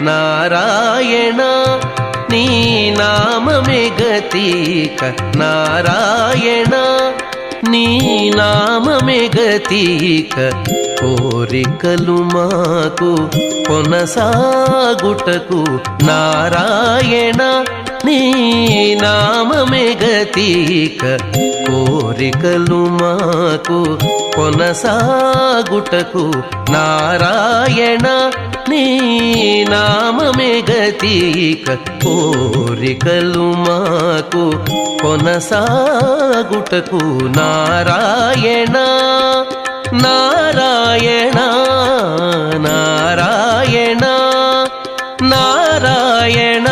నారాయణ నీ నామమే గతిక నారాయణ నీ నామమే గతిక కోరికలు మాకు కొనసాగుటకు నారాయణ నీ నామమే గతిక కోరికలు మాకు కొనసాగుటకు నారాయణ నీ నామమే గతిక కోరికలు మాకు కొనసాగుటకు నారాయణ నారాయణ నారాయణ నారాయణ